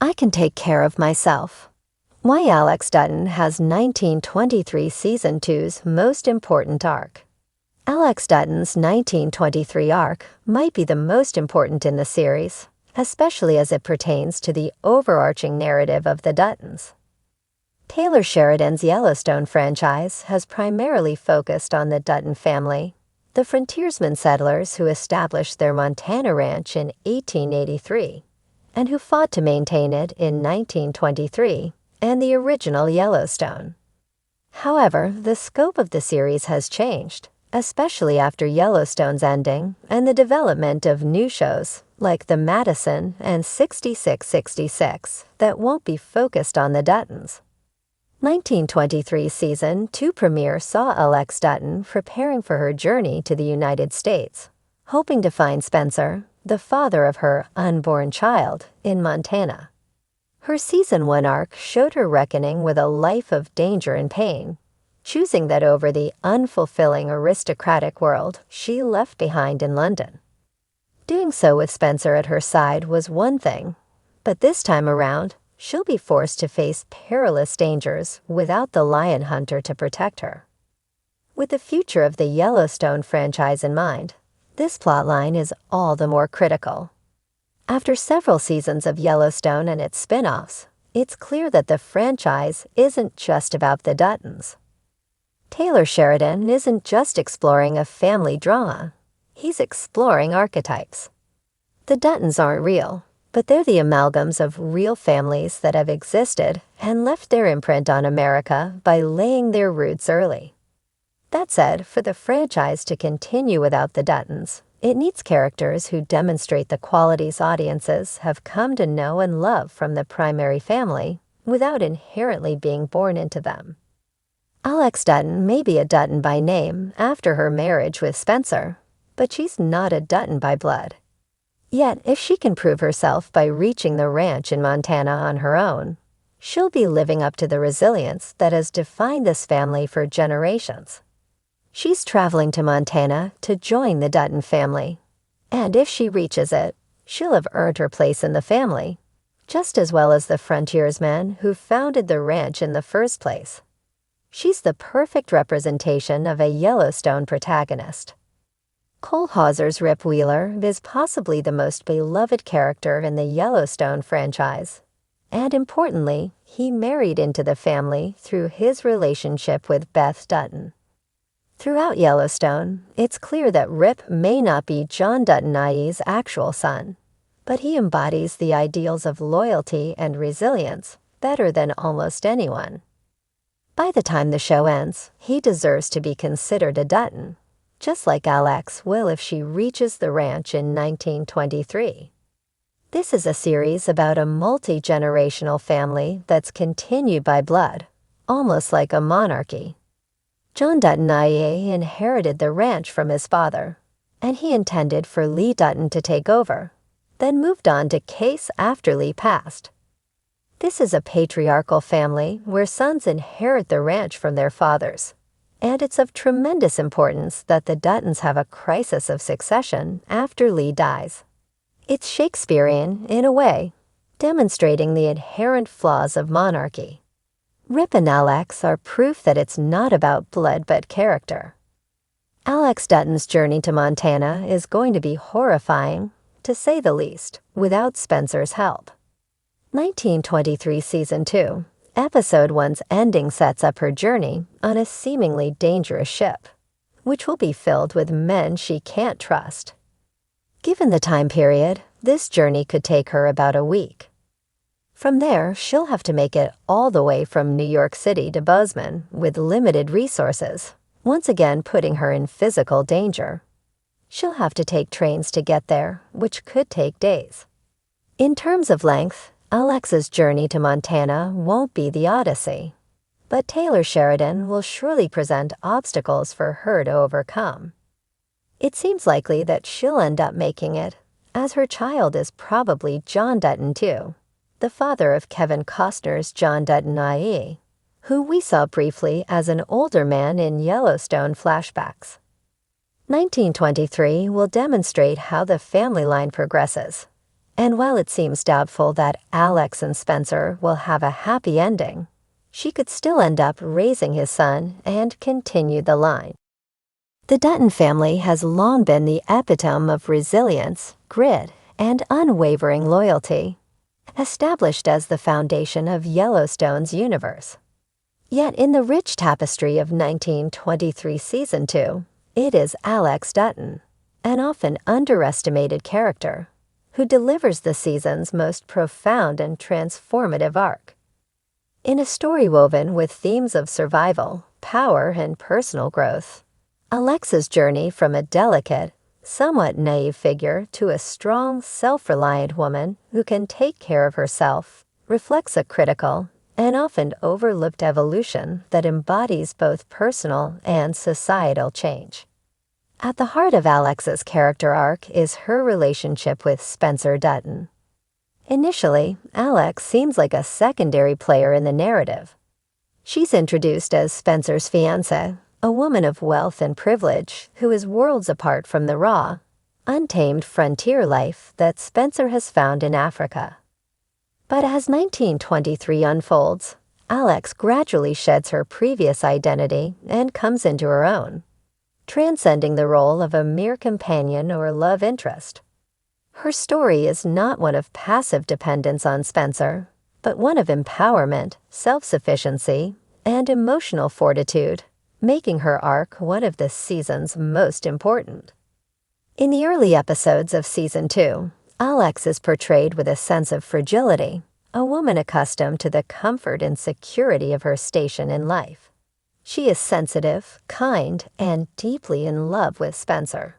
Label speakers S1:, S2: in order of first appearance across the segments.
S1: I can take care of myself. Why Alex Dutton has 1923 Season 2's most important arc. Alex Dutton's 1923 arc might be the most important in the series, especially as it pertains to the overarching narrative of the Duttons. Taylor Sheridan's Yellowstone franchise has primarily focused on the Dutton family, the frontiersman settlers who established their Montana ranch in 1883 and who fought to maintain it in 1923 and the original Yellowstone. However, the scope of the series has changed, especially after Yellowstone's ending and the development of new shows like The Madison and 6666 that won't be focused on the Duttons. 1923 Season 2 premiere saw Alex Dutton preparing for her journey to the United States, hoping to find Spencer, the father of her unborn child, in Montana. Her Season 1 arc showed her reckoning with a life of danger and pain, choosing that over the unfulfilling aristocratic world she left behind in London. Doing so with Spencer at her side was one thing, but this time around, she'll be forced to face perilous dangers without the lion hunter to protect her. With the future of the Yellowstone franchise in mind, this plotline is all the more critical. After several seasons of Yellowstone and its spin-offs, it's clear that the franchise isn't just about the Duttons. Taylor Sheridan isn't just exploring a family drama, he's exploring archetypes. The Duttons aren't real, but they're the amalgams of real families that have existed and left their imprint on America by laying their roots early. That said, for the franchise to continue without the Duttons, it needs characters who demonstrate the qualities audiences have come to know and love from the primary family without inherently being born into them. Alex Dutton may be a Dutton by name after her marriage with Spencer, but she's not a Dutton by blood. Yet, if she can prove herself by reaching the ranch in Montana on her own, she'll be living up to the resilience that has defined this family for generations. She's traveling to Montana to join the Dutton family, and if she reaches it, she'll have earned her place in the family, just as well as the frontiersmen who founded the ranch in the first place. She's the perfect representation of a Yellowstone protagonist. Cole Hauser's Rip Wheeler is possibly the most beloved character in the Yellowstone franchise, and importantly, he married into the family through his relationship with Beth Dutton. Throughout Yellowstone, it's clear that Rip may not be John Dutton IE's actual son, but he embodies the ideals of loyalty and resilience better than almost anyone. By the time the show ends, he deserves to be considered a Dutton, just like Alex will if she reaches the ranch in 1923. This is a series about a multi-generational family that's continued by blood, almost like a monarchy. John Dutton IE inherited the ranch from his father, and he intended for Lee Dutton to take over, then moved on to Case after Lee passed. This is a patriarchal family where sons inherit the ranch from their fathers, and it's of tremendous importance that the Duttons have a crisis of succession after Lee dies. It's Shakespearean, in a way, demonstrating the inherent flaws of monarchy. Rip and Alex are proof that it's not about blood but character. Alex Dutton's journey to Montana is going to be horrifying, to say the least, without Spencer's help. 1923 Season 2, Episode 1's ending sets up her journey on a seemingly dangerous ship, which will be filled with men she can't trust. Given the time period, this journey could take her about a week. From there, she'll have to make it all the way from New York City to Bozeman with limited resources, once again putting her in physical danger. She'll have to take trains to get there, which could take days. In terms of length, Alex's journey to Montana won't be the Odyssey, but Taylor Sheridan will surely present obstacles for her to overcome. It seems likely that she'll end up making it, as her child is probably John Dutton too, the father of Kevin Costner's John Dutton IE, who we saw briefly as an older man in Yellowstone flashbacks. 1923 will demonstrate how the family line progresses, And while it seems doubtful that Alex and Spencer will have a happy ending, she could still end up raising his son and continue the line. The Dutton family has long been the epitome of resilience, grit, and unwavering loyalty, established as the foundation of Yellowstone's universe. Yet in the rich tapestry of 1923 Season 2, it is Alex Dutton, an often underestimated character, who delivers the season's most profound and transformative arc. In a story woven with themes of survival, power, and personal growth, Alexa's journey from a delicate, somewhat naive figure to a strong, self-reliant woman who can take care of herself reflects a critical and often overlooked evolution that embodies both personal and societal change. At the heart of Alexa's character arc is her relationship with Spencer Dutton. Initially, Alex seems like a secondary player in the narrative. She's introduced as Spencer's fiancée, a woman of wealth and privilege who is worlds apart from the raw, untamed frontier life that Spencer has found in Africa. But as 1923 unfolds, Alex gradually sheds her previous identity and comes into her own, transcending the role of a mere companion or love interest. Her story is not one of passive dependence on Spencer, but one of empowerment, self-sufficiency, and emotional fortitude, making her arc one of the season's most important. In the early episodes of Season 2, Alex is portrayed with a sense of fragility, a woman accustomed to the comfort and security of her station in life. She is sensitive, kind, and deeply in love with Spencer.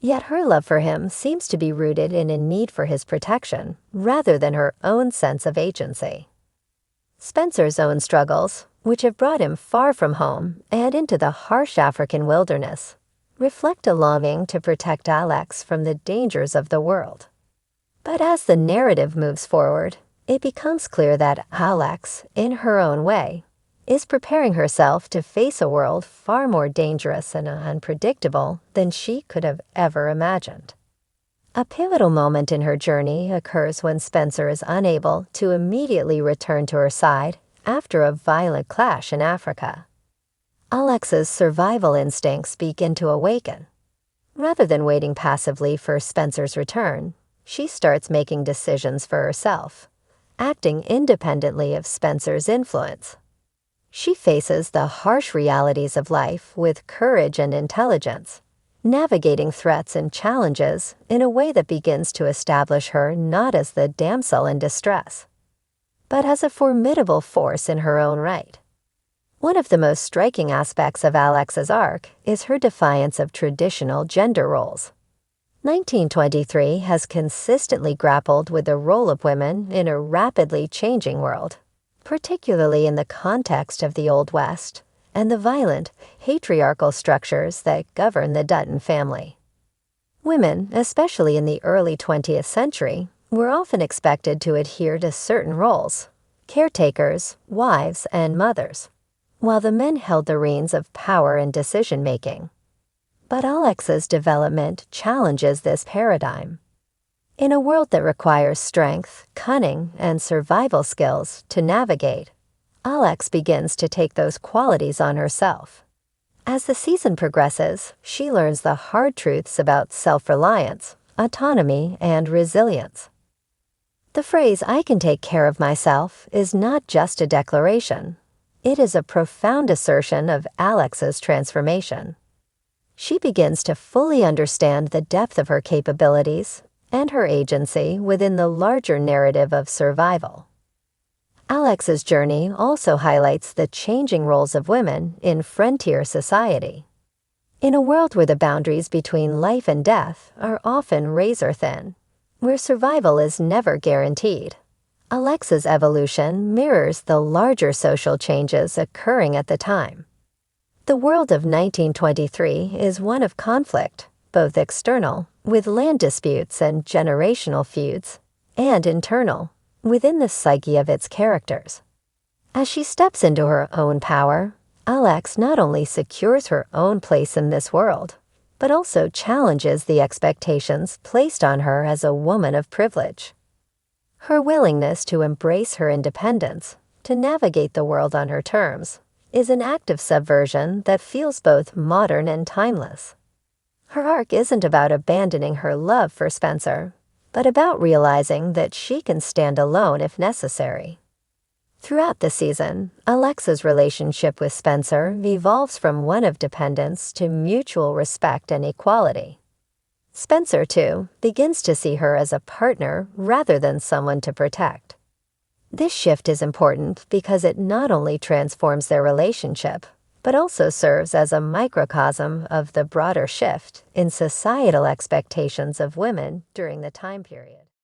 S1: Yet her love for him seems to be rooted in a need for his protection, rather than her own sense of agency. Spencer's own struggles, which have brought him far from home and into the harsh African wilderness, reflect a longing to protect Alex from the dangers of the world. But as the narrative moves forward, it becomes clear that Alex, in her own way, is preparing herself to face a world far more dangerous and unpredictable than she could have ever imagined. A pivotal moment in her journey occurs when Spencer is unable to immediately return to her side after a violent clash in Africa. Alexa's survival instincts begin to awaken. Rather than waiting passively for Spencer's return, she starts making decisions for herself, acting independently of Spencer's influence. She faces the harsh realities of life with courage and intelligence, navigating threats and challenges in a way that begins to establish her not as the damsel in distress, but as a formidable force in her own right. One of the most striking aspects of Alexa's arc is her defiance of traditional gender roles. 1923 has consistently grappled with the role of women in a rapidly changing world, particularly in the context of the Old West and the violent, patriarchal structures that govern the Dutton family. Women, especially in the early 20th century, were often expected to adhere to certain roles: caretakers, wives, and mothers, while the men held the reins of power and decision-making. But Alexa's development challenges this paradigm. In a world that requires strength, cunning, and survival skills to navigate, Alex begins to take those qualities on herself. As the season progresses, she learns the hard truths about self-reliance, autonomy, and resilience. The phrase, "I can take care of myself," is not just a declaration. It is a profound assertion of Alexa's transformation. She begins to fully understand the depth of her capabilities and her agency within the larger narrative of survival. Alexa's journey also highlights the changing roles of women in frontier society. In a world where the boundaries between life and death are often razor-thin, where survival is never guaranteed, Alexa's evolution mirrors the larger social changes occurring at the time. The world of 1923 is one of conflict, both external, with land disputes and generational feuds, and internal, within the psyche of its characters. As she steps into her own power, Alex not only secures her own place in this world, but also challenges the expectations placed on her as a woman of privilege. Her willingness to embrace her independence, to navigate the world on her terms, is an act of subversion that feels both modern and timeless. Her arc isn't about abandoning her love for Spencer, but about realizing that she can stand alone if necessary. Throughout the season, Alexa's relationship with Spencer evolves from one of dependence to mutual respect and equality. Spencer, too, begins to see her as a partner rather than someone to protect. This shift is important because it not only transforms their relationship, but also serves as a microcosm of the broader shift in societal expectations of women during the time period.